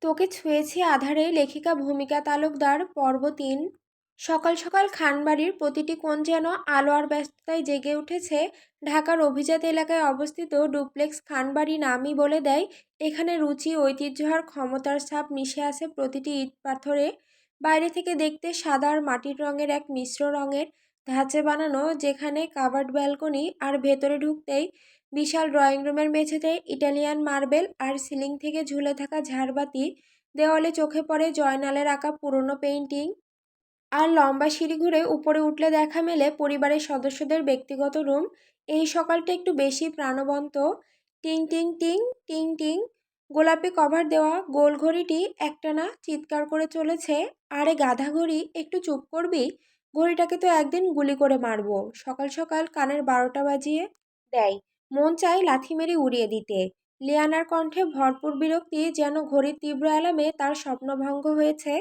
তোকে ছুঁয়েছি আঁধারে লেখিকা ভূমিকা তালুকদার পর্ব ৩। সকাল সকাল খানবাড়ির প্রতিটি কোণ যেন আলো আর ব্যস্ততায় জেগে উঠেছে। ঢাকার অভিজাত এলাকায় অবস্থিত ডুপ্লেক্স খানবাড়ি নামই বলে দেয় এখানে রুচি, ঐতিহ্য আর ক্ষমতার ছাপ মিশে আছে প্রতিটি ইট পাথরে। বাইরে থেকে দেখতে সাদা আর মাটির রঙের এক মিশ্র রঙের ধাঁচে বানানো, যেখানে কাভার্ড ব্যালকনি, আর ভেতরে ঢুকতেই বিশাল ড্রয়িং রুমের মেঝেতে ইটালিয়ান মার্বেল আর সিলিং থেকে ঝুলে থাকা ঝাড়বাতি, দেওয়ালে চোখে পড়ে জয়নালের আঁকা পুরনো পেইন্টিং, আর লম্বা সিঁড়ি ঘুরে উপরে উঠলে দেখা মেলে পরিবারের সদস্যদের ব্যক্তিগত রুম। এই সকালটা একটু বেশি প্রাণবন্ত। টিং টিং টিং, টিং টিং। গোলাপি কভার দেওয়া গোল ঘড়িটি একটানা চিৎকার করে চলেছে। আরে গাধা ঘড়ি, একটু চুপ করবি? ঘড়িটাকে তো একদিন গুলি করে মারবো। সকাল সকাল কানের 12টা বাজিয়ে দেয়। মন চায় লাথি মেরে উড়িয়ে দিতে। লিয়ানার কণ্ঠে ভরপুর বিরক্তি, যেন ঘড়ির তীব্র অ্যালার্মে তার স্বপ্নভঙ্গ হয়েছে।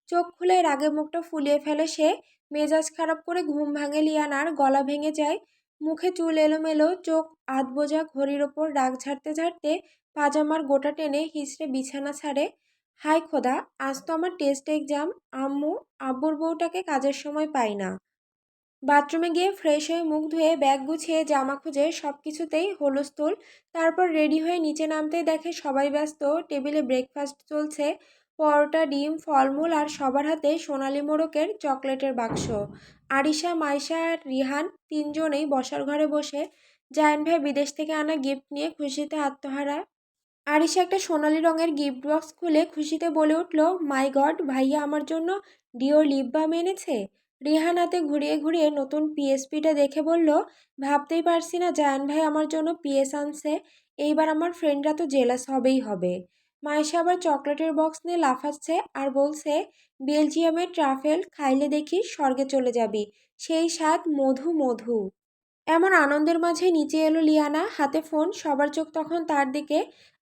চোখ খুলে রাগে মুখটা ফুলিয়ে ফেলে সে। মেজাজ খারাপ করে ঘুম ভাঙে লিয়ানার, গলা ভেঙে যায়। মুখে চুল এলোমেলো, চোখ আধবোজা, ঘড়ির ওপর রাগ ঝাড়তে ঝাড়তে পাজামার গোটা টেনে হিঁচড়ে বিছানা ছাড়ে। হায় খোদা, আজ তো আমার টেস্ট এক্সাম। আম্মু, আব্বুর বউটাকে কাজের সময় পাই না। বাথরুমে গিয়ে ফ্রেশ হয়ে মুখ ধুয়ে ব্যাগ গুছিয়ে জামা খুঁজে সব কিছুতেই হুলস্থুল। তারপর রেডি হয়ে নিচে নামতেই দেখে সবাই ব্যস্ত। টেবিলে ব্রেকফাস্ট চলছে, পরোটা, ডিম, ফলমূল, আর সবার হাতে সোনালি মোড়কের চকলেটের বাক্স। আরিশা, মাইশা আর রিহান তিনজনেই বসার ঘরে বসে জায়ান ভাই বিদেশ থেকে আনা গিফট নিয়ে খুশিতে আত্মহারা। আরিশা একটা সোনালি রঙের গিফট বক্স খুলে খুশিতে বলে উঠল, মাই গড, ভাইয়া আমার জন্য ডিওর লিপ বাম এনেছে। রিহান হাতে ঘুরিয়ে ঘুরিয়ে নতুন পিএসপিটা দেখে বলল, ভাবতেই পারছি না জায়ান ভাই আমার জন্য পিএস আনছে। এইবার আমার ফ্রেন্ডরা তো জেলাস হবেই হবে। মায়েশা আবার চকলেটের বক্স নিয়ে লাফাচ্ছে আর বলছে, বেলজিয়ামের ট্রাফেল খাইলে দেখি স্বর্গে চলে যাবি, সেই স্বাদ মধু মধু। এমন আনন্দের মাঝে নিচে এলো লিয়ানা, হাতে ফোন। সবার চোখ তখন তার দিকে।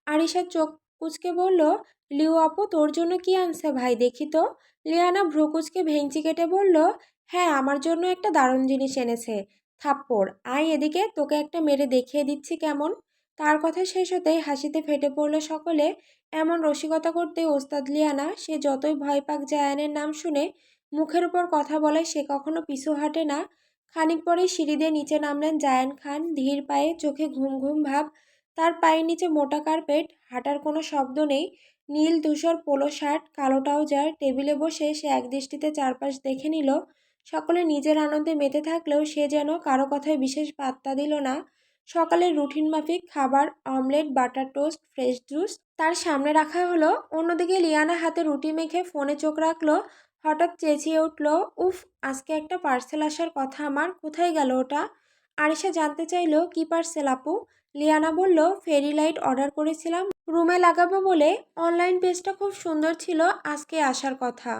আরিশা চোখ কুঁচকে বলল, লিও আপু তোর জন্য কি আনছে ভাই, দেখি তো। লিয়ানা ভ্রু কুঁচকে ভেঙচি কেটে বলল, হ্যাঁ আমার জন্য একটা দারুণ জিনিস এনেছে। থাপ্পড়, আয় এদিকে, তোকে একটা মেরে দেখিয়ে দিচ্ছি কেমন। তার কথা শেষ হতেই হাসিতে ফেটে পড়ল সকলে। এমন রসিকতা করতে ওস্তাদ লিয়ানা। সে যতই ভয় পাক জায়ানের নাম শুনে, মুখের উপর কথা বলে সে কখনো পিছু হাঁটে না। খানিক পরেই সিঁড়ি দিয়ে নিচে নামলেন জায়ান খান, ধীর পায়ে, চোখে ঘুম ঘুম ভাব। তার পায়ের নিচে মোটা কার্পেট, হাঁটার কোনো শব্দ নেই। নীল ধূসর পোলো শার্ট, কালো ট্রাউজার। টেবিলে বসে সে একদৃষ্টিতে চারপাশ দেখে নিল। সকলে নিজের আনন্দে মেতে থাকলেও সে যেন কারো কথায় বিশেষ পাত্তা দিল না। সকালের রুটিন মাফিক খাবার, omelette, butter toast, fresh juice তার সামনে রাখা হলো। অন্যদিকে লিয়ানা হাতে রুটি মেখে ফোনে চোখ রাখলো। হঠাৎ চেঁচিয়ে উঠল, উফ, আজকে একটা পার্সেল আসার কথা আমার, কোথায় গেল ওটা? আরিশা জানতে চাইল, কি পার্সেল আপু? লিয়ানা বলল, ফেরি লাইট অর্ডার করেছিলাম রুমে লাগাবো বলে। অনলাইন পেজটা খুব সুন্দর ছিল, আজকে আসার কথা।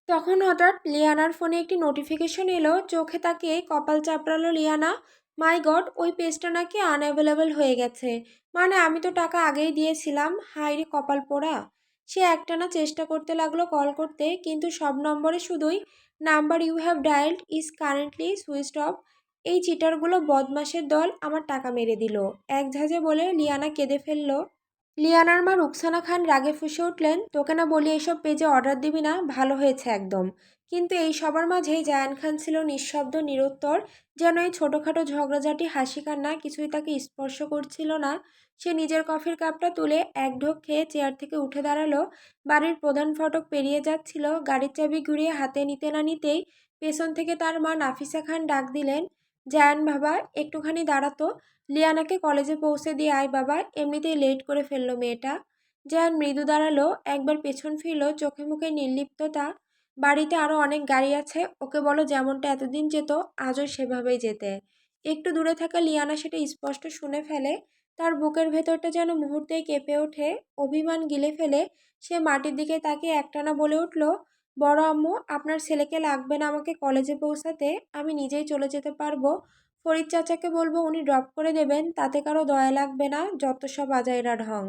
তখন হঠাৎ লিয়ানার ফোনে একটি নোটিফিকেশন এলো। চোখে তাকিয়ে কপাল চাপড়ালো লিয়ানা। মাই গড, ওই পেজটা নাকি আনঅ্যাভেলেবল হয়ে গেছে। মানে আমি তো টাকা আগেই দিয়েছিলাম। হায় রে কপাল পোড়া। সে একটানা চেষ্টা করতে লাগলো কল করতে, কিন্তু সব নম্বরে শুধুই, number you have dialled is currently switched off. এই চিটারগুলো বদমাসের দল, আমার টাকা মেরে দিল, এক ঝাঁঝে বলে লিয়ানা কেঁদে ফেলল। লিয়ানার মা রুকসানা খান রাগে ফুঁসে উঠলেন, তোকে না বলি এইসব পেজে অর্ডার দিবি না, ভালো হয়েছে একদম। কিন্তু এই সবার মাঝেই জায়ান খান ছিল নিঃশব্দ, নিরুত্তর। যেন এই ছোটোখাটো ঝগড়াঝাটি, হাসি কান্না কিছুই তাকে স্পর্শ করছিল না। সে নিজের কফির কাপটা তুলে এক ঢোক খেয়ে চেয়ার থেকে উঠে দাঁড়ালো। বাড়ির প্রধান ফটক পেরিয়ে যাচ্ছিল। গাড়ির চাবি ঘুরিয়ে হাতে নিতে না নিতেই পেছন থেকে তার মা নাফিসা খান ডাক দিলেন, জায়ান বাবা, একটুখানি দাঁড়াতো। লিয়ানাকে কলেজে পৌঁছে দিয়ে আয় বাবা, এমনিতেই লেট করে ফেললো মেয়েটা। জায়ান মৃদু দাঁড়ালো, একবার পেছন ফিরল, চোখে মুখে নির্লিপ্ততা। বাড়িতে আরও অনেক গাড়ি আছে, ওকে বলো যেমনটা এতদিন যেত আজও সেভাবেই যেতে। একটু দূরে থাকা লিয়ানা সেটা স্পষ্ট শুনে ফেলে। তার বুকের ভেতরটা যেন মুহূর্তেই কেঁপে ওঠে। অভিমান গিলে ফেলে সে মাটির দিকে তাকিয়ে একটানা বলে উঠল, বড় আম্মু, আপনার ছেলেকে লাগবে না আমাকে কলেজে পৌঁছাতে, আমি নিজেই চলে যেতে পারবো। ফরিদ চাচাকে বলবো উনি ড্রপ করে দেবেন, তাতে কারো দয়া লাগবে না, যত সব আজাইরা ঢং।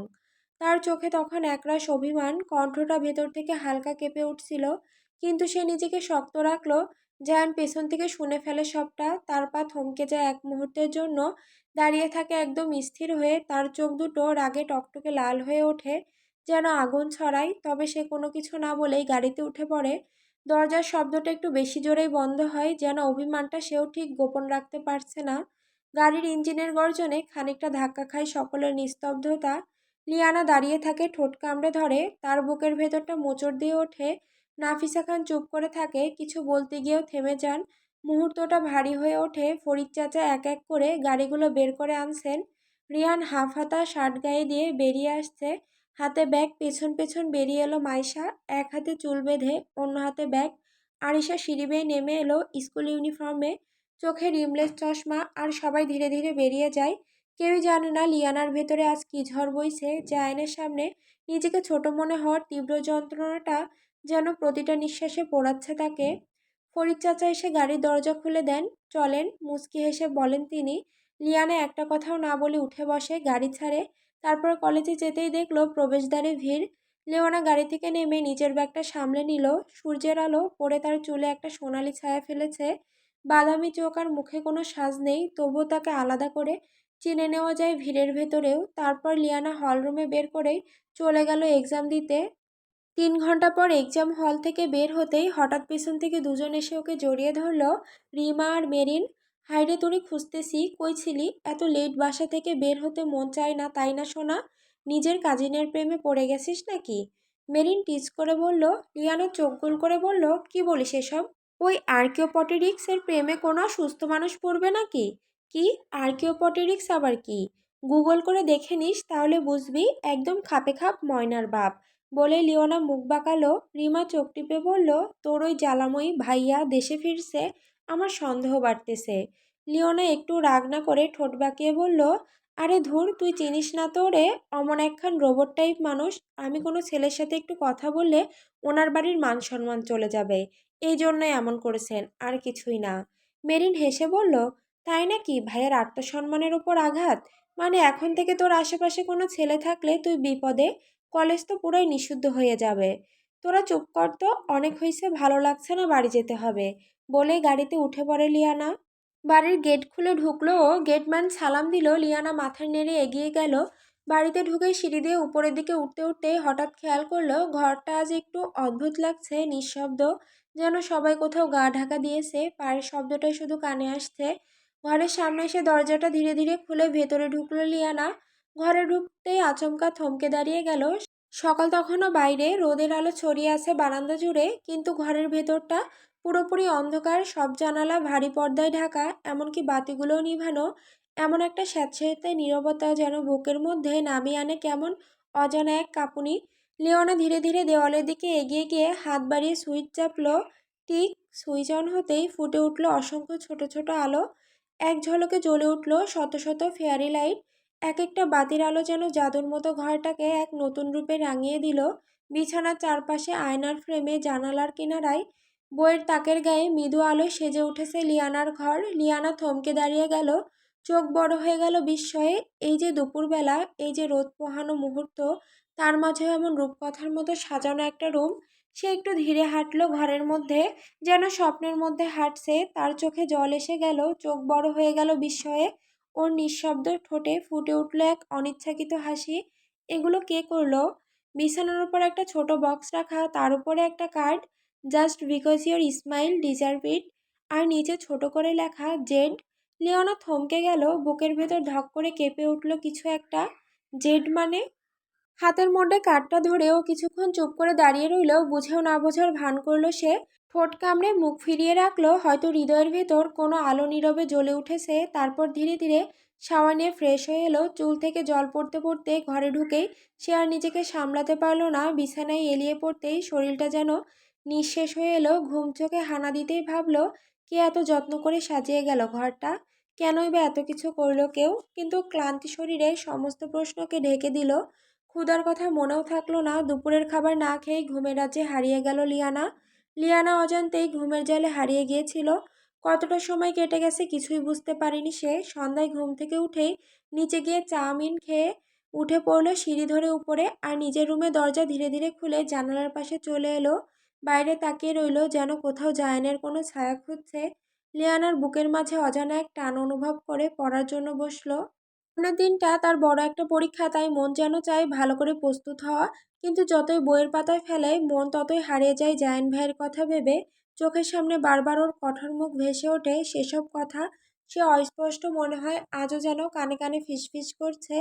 তার চোখে তখন একরাশ অভিমান, কণ্ঠটা ভেতর থেকে হালকা কেঁপে উঠছিল। কিন্তু সে নিজেকে শক্ত রাখলো। জায়ান পেছন থেকে শুনে ফেলে সবটা। তার পা থমকে যায় এক মুহূর্তের জন্য। দাঁড়িয়ে থাকে একদম স্থির হয়ে। তার চোখ দুটো রাগে টকটকে লাল হয়ে ওঠে। যেন আগুন ছড়ায়। তবে সে কোনো কিছু না বলেই গাড়িতে উঠে পড়ে। দরজার শব্দটা একটু বেশি জোরেই বন্ধ হয়, যেন অভিমানটা সেও ঠিক গোপন রাখতে পারছে না। গাড়ির ইঞ্জিনের গর্জনে খানিকটা ধাক্কা খায় সকলের নিস্তব্ধতা। লিয়ানা দাঁড়িয়ে থাকে, ঠোঁট কামড়ে ধরে, তার বুকের ভেতরটা মোচড় দিয়ে ওঠে। নাফিসা খান চুপ করে থাকে, কিছু বলতে গিয়েও থেমে যান। মুহূর্তটা ভারী হয়ে ওঠে। ফরিদ চাচা এক এক করে গাড়িগুলো বের করে আনছেন। রিয়ান হাফ হাতা শার্ট গায়ে দিয়ে বেরিয়ে আসছে, হাতে ব্যাগ। পেছন পেছন বেরিয়ে এলো মাইশা, এক হাতে চুল বেঁধে, অন্য হাতে ব্যাগ। আরিশা সিঁড়ি বেয়ে নেমে এলো স্কুল ইউনিফর্মে, চোখে রিমলেস চশমা। আর সবাই ধীরে ধীরে বেরিয়ে যায়। কেউই জানে না লিয়ানার ভেতরে আজ কী ঝড় বইছে, যে আয়নের সামনে নিজেকে ছোট মনে হওয়ার তীব্র যন্ত্রণাটা যেন প্রতিটা নিঃশ্বাসে পোড়াচ্ছে তাকে। ফরিদ চাচা এসে গাড়ির দরজা খুলে দেন। চলেন, মুচকি হেসে বলেন তিনি। লিয়ানা একটা কথাও না বলে উঠে বসে, গাড়ি ছাড়ে। তারপর কলেজে যেতেই দেখলো প্রবেশদ্বারে ভিড়। লেওনা গাড়ি থেকে নেমে নিজের ব্যাগটা সামলে নিল। সূর্যের আলো পড়ে তার চুলে একটা সোনালি ছায়া ফেলেছে। বাদামি চোখ আর মুখে কোনো সাজ নেই, তবুও তাকে আলাদা করে চিনে নেওয়া যায় ভিড়ের ভেতরেও। তারপর লিয়ানা হলরুমে বের করেই চলে গেল এক্সাম দিতে। 3 ঘন্টা পর এক্সাম হল থেকে বের হতেই হঠাৎ পেছন থেকে দুজন এসে ওকে জড়িয়ে ধরল, রিমা আর মেরিন। হাইরে তোরে খুঁজতেছি, কই ছিলি? এত লেট বাসা থেকে বের হতে মন চায় না, তাই না সোনা? নিজের কাজিনের প্রেমে পড়ে গেছিস নাকি? মেরিন টিজ করে বলল। লিয়ানা চোখ গোল করে বলল, কি বলিস এসব? ওই আর্কিওপটেরিক্সের প্রেমে কোনো সুস্থ মানুষ পড়বে নাকি? কি? আর্কিওপটেরিক্স আবার কি? গুগল করে দেখে নিস, তাহলে বুঝবি। একদম খাপে খাপ ময়নার বাপ। বলে লিওনা মুখ বাঁকালো। রিমা চোখ টিপে বলল, তোর ওই জ্বালাময়ী ভাইয়া দেশে ফিরছে, আমার সন্দেহ বাড়তেছে। লিওনা একটু রাগ না করে ঠোঁট বাঁকিয়ে বলল, আরে ধুর, তুই চিনিস না তো রে, অমন একখান রোবট টাইপ মানুষ। আমি কোনো ছেলের সাথে একটু কথা বললে ওনার বাড়ির মান সম্মান চলে যাবে, এই জন্যই এমন করেছেন, আর কিছুই না। মেরিন হেসে বলল, তাই নাকি? ভাইয়ের আত্মসম্মানের ওপর আঘাত? মানে এখন থেকে তোর আশেপাশে কোনো ছেলে থাকলে তুই বিপদে, কলেজ তো পুরোই নিষিদ্ধ হয়ে যাবে। তোরা চুপ কর তো, অনেক হয়েছে, ভালো লাগছে না, বাড়ি যেতে হবে। বলে গাড়িতে উঠে পড়ে লিয়ানা। বাড়ির গেট খুলে ঢুকলো ও, গেটম্যান সালাম দিল। লিয়ানা মাথা নেড়ে এগিয়ে গেল। বাড়িতে ঢুকে সিঁড়ি দিয়ে উপরের দিকে উঠতে উঠতে হঠাৎ খেয়াল করলো ঘরটা আজ একটু অদ্ভুত লাগছে, নিঃশব্দ, যেন সবাই কোথাও গা ঢাকা দিয়েছে। পায়ের শব্দটাই শুধু কানে আসছে। ঘরের সামনে এসে দরজাটা ধীরে ধীরে খুলে ভেতরে ঢুকলো লিয়ানা। ঘরে ঢুকতেই আচমকা থমকে দাঁড়িয়ে গেল। সকাল তখনও বাইরে, রোদের আলো ছড়িয়ে আছে বারান্দা জুড়ে, কিন্তু ঘরের ভেতরটা পুরোপুরি অন্ধকার। সব জানালা ভারী পর্দায় ঢাকা, এমনকি বাতিগুলোও নিভানো। এমন একটা স্যাঁতসেঁতে নীরবতা যেন বুকের মধ্যে নামিয়ে আনে কেমন অজানা এক কাঁপুনি। লিওনা ধীরে ধীরে দেওয়ালের দিকে এগিয়ে গিয়ে হাত বাড়িয়ে সুইচ চাপলো। ঠিক সুইচ অন হতেই ফুটে উঠল অসংখ্য ছোট ছোট আলো। এক ঝলকে জ্বলে উঠল শত শত ফেয়ারি লাইট। এক একটা বাতির আলো যেন জাদুর মতো ঘরটাকে এক নতুন রূপে রাঙিয়ে দিল। বিছানার চারপাশে, আয়নার ফ্রেমে, জানালার কিনারায়, বইয়ের তাকের গায়ে মৃদু আলোয় সেজে উঠেছে লিয়ানার ঘর। লিয়ানা থমকে দাঁড়িয়ে গেল, চোখ বড় হয়ে গেল বিস্ময়ে। এই যে দুপুরবেলা, এই যে রোদ পোহানো মুহূর্ত, তার মাঝেও এমন রূপকথার মতো সাজানো একটা রুম। সে একটু ধীরে হাঁটলো ঘরের মধ্যে, যেন স্বপ্নের মধ্যে হাঁটছে। তার চোখে জল এসে গেল, চোখ বড় হয়ে গেল বিস্ময়ে। ওর নিঃশব্দ ঠোঁটে ফুটে উঠল এক অনিচ্ছাকৃত হাসি। এগুলো কে করলো? বিছানার উপর একটা ছোট বক্স রাখা, তার উপরে একটা card, just because your smile deserve it, আর নিচে ছোট করে লেখা জেড। লিওনা থমকে গেল, বুকের ভেতর ধক করে কেঁপে উঠল কিছু একটা। জেড মানে? হাতের মধ্যে কার্ডটা ধরেও কিছুক্ষণ চুপ করে দাঁড়িয়ে রইল, বুঝেও না বোঝার ভান করলো সে। ঠোঁট কামড়ে মুখ ফিরিয়ে রাখলো, হয়তো হৃদয়ের ভেতর কোনো আলো নীরবে জ্বলে উঠেছে। তারপর ধীরে ধীরে শাওয়ার নিয়ে ফ্রেশ হয়ে এলো। চুল থেকে জল পড়তে পড়তে ঘরে ঢুকেই সে আর নিজেকে সামলাতে পারলো না। বিছানায় এলিয়ে পড়তেই শরীরটা যেন নিঃশেষ হয়ে এলো। ঘুম চোখে হানা দিতেই ভাবলো, কে এত যত্ন করে সাজিয়ে গেল ঘরটা? কেনই বা এত কিছু করলো কেউ? কিন্তু ক্লান্তি শরীরে সমস্ত প্রশ্নকে ঢেকে দিল। ক্ষুধার কথা মনেও থাকলো না। দুপুরের খাবার না খেয়েই ঘুমের রাজ্যে হারিয়ে গেল লিয়ানা। লিয়ানা অজান্তেই ঘুমের জালে হারিয়ে গিয়েছিল। কতটা সময় কেটে গেছে কিছুই বুঝতে পারেনি সে। সন্ধ্যায় ঘুম থেকে উঠেই নিচে গিয়ে চাউমিন খেয়ে উঠে পড়লো সিঁড়ি ধরে উপরে, আর নিজের রুমে দরজা ধীরে ধীরে খুলে জানালার পাশে চলে এলো। বাইরে তাকিয়ে রইলো, যেন কোথাও জায়ানের কোনো ছায়া খুঁজছে। লিয়ানার বুকের মাঝে অজানা এক টান অনুভব করে পড়ার জন্য বসলো। সামনের দিনটা তার বড় একটা পরীক্ষা, তাই মন যেন চায় ভালো করে প্রস্তুত হওয়া। কিন্তু যতই বইয়ের পাতায় ফেলে মন ততই হারিয়ে যায় জায়ান ভাইয়ের কথা ভেবে। চোখের সামনে বারবার ওর কঠোর মুখ ভেসে ওঠে সেসব কথা। সে অস্পষ্ট মনে হয় আজও যেন কানে কানে ফিসফিস করছে।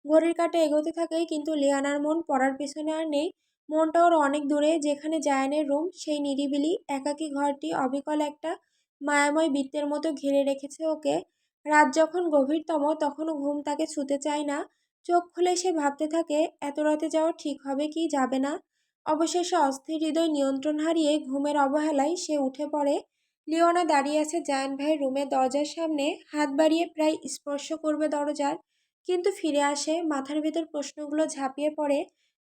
ঘড়ির কাঁটা এগোতে থাকে, কিন্তু লিয়ানার মন পড়ার পেছনে আর নেই। মনটা ওর অনেক দূরে, যেখানে জায়ানের রুম, সেই নিরিবিলি একাকী ঘরটি অবিকল একটা মায়াময় বৃত্তের মতো ঘিরে রেখেছে ওকে। রাত যখন গভীরতম তখনও ঘুম তাকে ছুতে চায় না। চোখ খুলে সে ভাবতে থাকে এত রাতে যাওয়া ঠিক হবে কি যাবে না। অবশেষে অস্থির হৃদয় নিয়ন্ত্রণ হারিয়ে ঘুমের অবহেলায় সে উঠে পড়ে। লিওনা দাঁড়িয়ে আছে জায়ান ভাইয়ের রুমের দরজার সামনে, হাত বাড়িয়ে প্রায় স্পর্শ করবে দরজার, কিন্তু ফিরে আসে। মাথার ভেতর প্রশ্নগুলো ঝাঁপিয়ে পড়ে।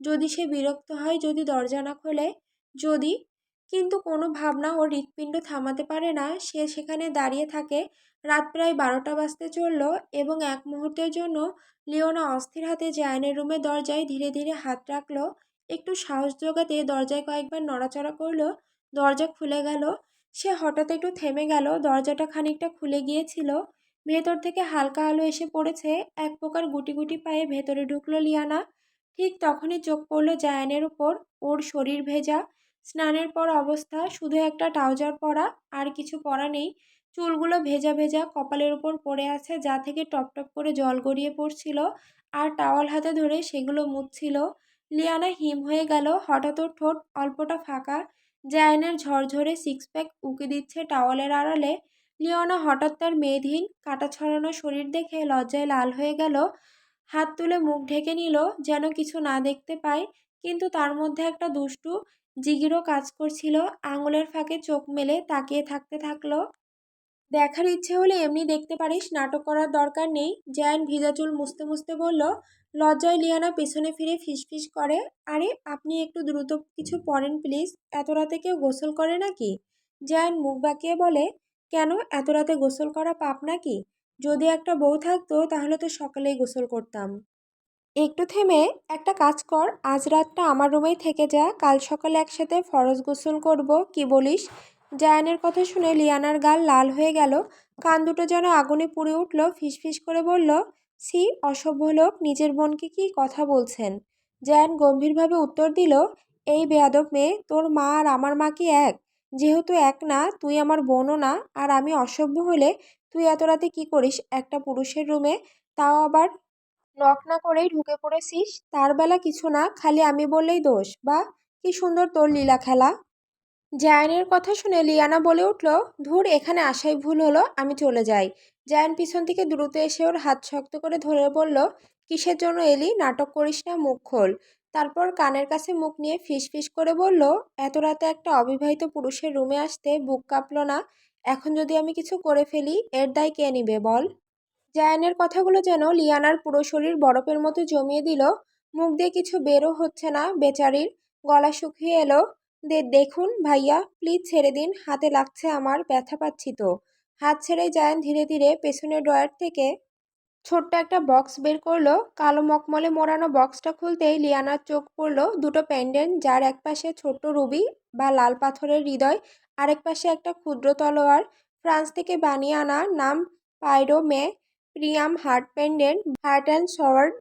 যদি সে বিরক্ত হয়, যদি দরজা না খোলে, যদি, কিন্তু কোনো ভাবনা ওর হৃৎপিণ্ড থামাতে পারে না। সে সেখানে দাঁড়িয়ে থাকে। রাত প্রায় 12টা বাজতে চলল, এবং এক মুহূর্তের জন্য লিওনা অস্থির হাতে জায়ানের রুমের দরজায় ধীরে ধীরে হাত রাখলো। একটু সাহস জোগাতে দরজায় কয়েকবার নড়াচড়া করলো। দরজা খুলে গেল। সে হঠাৎ একটু থেমে গেল। দরজাটা খানিকটা খুলে গিয়েছিল। ভেতর থেকে হালকা আলো এসে পড়েছে। এক প্রকার গুটি গুটি পায়ে ভেতরে ঢুকলো লিয়ানা। ঠিক তখনই চোখ পড়ল জায়ানের উপর। ওর শরীর ভেজা, স্নানের পর অবস্থা, শুধু একটা ট্রাউজার পরা, আর কিছু পরা নেই। চুলগুলো ভেজা ভেজা কপালের উপর পড়ে আছে, যা থেকে টপ টপ করে জল গড়িয়ে পড়ছিল, আর টাওয়াল হাতে ধরে সেগুলো মুছছিল। লিয়ানা হিম হয়ে গেল। হঠাৎ ওর ঠোঁট অল্পটা ফাঁকা। জায়ানের ঝরঝরে সিক্স প্যাক উঁকি দিচ্ছে টাওয়ালের আড়ালে। লিওনা হঠাৎ তার মেয়েধীন কাটা ছড়ানো শরীর দেখে লজ্জায় লাল হয়ে গেল। হাত তুলে মুখ ঢেকে নিল, যেন কিছু না দেখতে পায়। কিন্তু তার মধ্যে একটা দুষ্টু জিগিরও কাজ করছিল। আঙুলের ফাঁকে চোখ মেলে তাকিয়ে থাকতে থাকলো। দেখার ইচ্ছে হলে এমনি দেখতে পারিস, নাটক করার দরকার নেই। জায়ান ভিজা চুল মুছতে মুছতে বলল। লজ্জায় লিয়ানা পেছনে ফিরে ফিসফিস করে, আরে আপনি একটু দ্রুত কিছু পরেন প্লিজ, এত রাতে কেউ গোসল করে নাকি? জায়ান মুখ বাঁকিয়ে বলে, কেন, এত রাতে গোসল করা পাপ নাকি? যদি একটা বউ থাকতো তাহলে তো সকালেই গোসল করতাম। একটু থেমে, একটা কাজ কর, আজ রাতটা আমার রুমেই থেকে যা, কাল সকালে একসাথে ফরজ গোসল করব, কি বলিস? জায়ানের কথা শুনে লিয়ানার গাল লাল হয়ে গেল। কান দুটো যেন আগুনে পুড়ে উঠল। ফিসফিস করে বলল, সি, অসভ্য লোক, নিজের বোনকে কি কথা বলছেন? জায়ান গম্ভীরভাবে উত্তর দিল, এই বেয়াদব মেয়ে, তোর মা আর আমার মা কি এক? যেহেতু এক না, তুই আমার বোনও না। আর আমি অসভ্য হলে তুই এত রাতে কি করিস একটা পুরুষের রুমে, তাও আবার নক না করেই ঢুকে পড়েছিস? তার বেলা কিছু না, খালি আমি বললেই দোষ। বা, কি সুন্দর তোর লীলা খেলা। জায়ানের কথা শুনে লিয়ানা বলে উঠল, ধুর, এখানে আসাই ভুল হলো, আমি চলে যাই। জায়ান পিছন থেকে দ্রুত এসে ওর হাত শক্ত করে ধরে বলল, কিসের জন্য এলি? নাটক করিস না, মুখ খোল। তারপর কানের কাছে মুখ নিয়ে ফিস ফিস করে বলল, এত রাতে একটা অবিবাহিত পুরুষের রুমে আসতে বুক কাঁপলো না? এখন যদি আমি কিছু করে ফেলি, এর দায় কে নিবে বল? জায়ানের কথাগুলো যেন লিয়ানার পুরো শরীর বরফের মতো জমিয়ে দিল। মুখ দিয়ে কিছু বেরও হচ্ছে না বেচারির। গলা শুকিয়ে এলো। দেখুন ভাইয়া, প্লিজ ছেড়ে দিন, হাতে লাগছে আমার, ব্যথা পাচ্ছি তো। হাত ছেড়ে জায়ান ধীরে ধীরে পেছনের ড্রয়ার থেকে ছোট্ট একটা বক্স বের করলো। কালো মখমলে মোড়ানো বক্সটা খুলতেই লিয়ানার চোখ পড়লো দুটো পেন্ডেন্ট, যার এক পাশে ছোট্ট রুবি বা লাল পাথরের হৃদয়, আরেক পাশে একটা ক্ষুদ্র তলোয়ার। ফ্রান্স থেকে বানিয়ে আনা, নাম পাইরো মে প্রিয়াম heart pendant, heart and sword.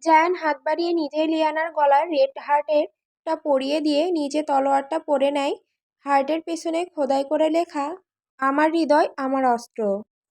Zayan হাত বাড়িয়ে নিজেই লিয়ানার গলার রেড হার্টেরটা পরিয়ে দিয়ে নিজে তলোয়ারটা পরে নেয়। হার্টের পেছনে খোদাই করে লেখা, আমার হৃদয় আমার অস্ত্র।